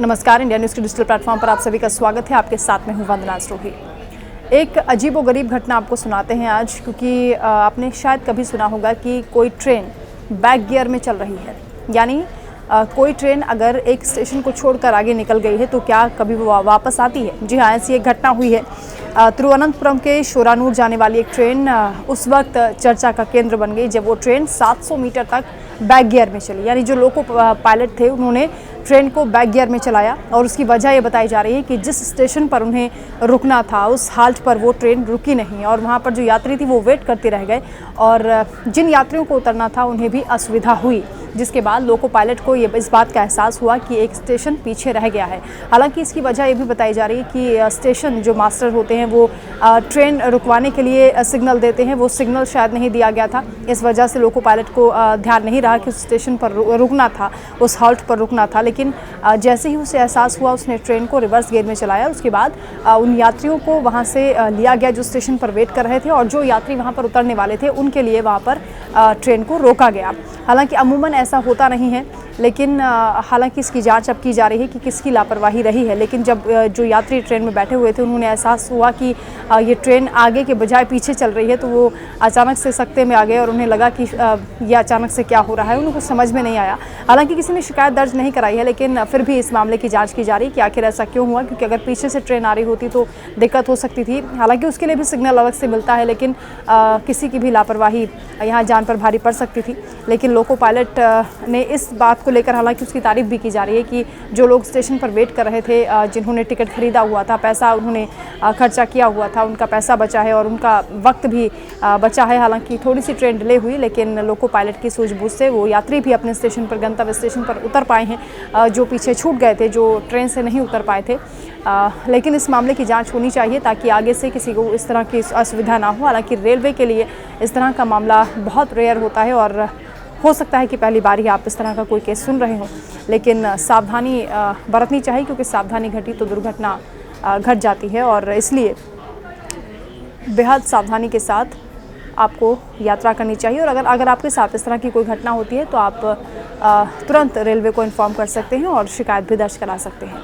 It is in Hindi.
नमस्कार, इंडिया न्यूज़ के डिजिटल प्लेटफॉर्म पर आप सभी का स्वागत है। आपके साथ में हूँ वंदना स्रोही। एक अजीबोगरीब घटना आपको सुनाते हैं आज, क्योंकि आपने शायद कभी सुना होगा कि कोई ट्रेन बैक गियर में चल रही है। यानी कोई ट्रेन अगर एक स्टेशन को छोड़कर आगे निकल गई है तो क्या कभी वो वापस आती है? जी हाँ, ऐसी एक घटना हुई है। तिरुवनंतपुरम के शोरानूर जाने वाली एक ट्रेन उस वक्त चर्चा का केंद्र बन गई जब वो ट्रेन 700 मीटर तक बैक गियर में चली। यानी जो लोको पायलट थे उन्होंने ट्रेन को बैक गियर में चलाया और उसकी वजह ये बताई जा रही है कि जिस स्टेशन पर उन्हें रुकना था उस हाल्ट पर वो ट्रेन रुकी नहीं और वहाँ पर जो यात्री थी वो वेट करते रह गए और जिन यात्रियों को उतरना था उन्हें भी असुविधा हुई, जिसके बाद लोको पायलट को ये इस बात का एहसास हुआ कि एक स्टेशन पीछे रह गया है। हालांकि इसकी वजह ये भी बताई जा रही है कि स्टेशन जो मास्टर होते हैं वो ट्रेन रुकवाने के लिए सिग्नल देते हैं, वो सिग्नल शायद नहीं दिया गया था। इस वजह से लोको पायलट को ध्यान नहीं रहा कि उस स्टेशन पर रुकना था, उस हॉल्ट पर रुकना था। लेकिन जैसे ही उसे एहसास हुआ उसने ट्रेन को रिवर्स गियर में चलाया। उसके बाद उन यात्रियों को वहाँ से लिया गया जो स्टेशन पर वेट कर रहे थे और जो यात्री वहाँ पर उतरने वाले थे उनके लिए वहाँ पर ट्रेन को रोका गया। हालांकि अमूमन ऐसा होता नहीं है, लेकिन हालांकि इसकी जांच अब की जा रही है कि किसकी लापरवाही रही है। लेकिन जब जो यात्री ट्रेन में बैठे हुए थे उन्होंने एहसास हुआ कि ये ट्रेन आगे के बजाय पीछे चल रही है तो वो अचानक से सकते में आ गए और उन्हें लगा कि ये अचानक से क्या हो रहा है, उनको समझ में नहीं आया। हालांकि किसी ने शिकायत दर्ज नहीं कराई है, लेकिन फिर भी इस मामले की जाँच की जा रही है कि आखिर ऐसा क्यों हुआ, क्योंकि अगर पीछे से ट्रेन आ रही होती तो दिक्कत हो सकती थी। हालांकि उसके लिए भी सिग्नल अलग से मिलता है, लेकिन किसी की भी लापरवाही यहाँ जान पर भारी पड़ सकती थी। लेकिन लोको पायलट ने इस बात को लेकर हालांकि उसकी तारीफ भी की जा रही है कि जो लोग स्टेशन पर वेट कर रहे थे, जिन्होंने टिकट खरीदा हुआ था, पैसा उन्होंने खर्चा किया हुआ था, उनका पैसा बचा है और उनका वक्त भी बचा है। हालांकि थोड़ी सी ट्रेन डिले हुई, लेकिन लोको पायलट की सूझबूझ से वो यात्री भी अपने स्टेशन पर, गंतव्य स्टेशन पर उतर पाए हैं, जो पीछे छूट गए थे, जो ट्रेन से नहीं उतर पाए थे। लेकिन इस मामले की जांच होनी चाहिए ताकि आगे से किसी को इस तरह की असुविधा ना हो। हालांकि रेलवे के लिए इस तरह का मामला बहुत रेयर होता है और हो सकता है कि पहली बार ही आप इस तरह का कोई केस सुन रहे हों, लेकिन सावधानी बरतनी चाहिए, क्योंकि सावधानी घटी तो दुर्घटना घट जाती है और इसलिए बेहद सावधानी के साथ आपको यात्रा करनी चाहिए। और अगर आपके साथ इस तरह की कोई घटना होती है तो आप तुरंत रेलवे को इन्फॉर्म कर सकते हैं और शिकायत भी दर्ज करा सकते हैं।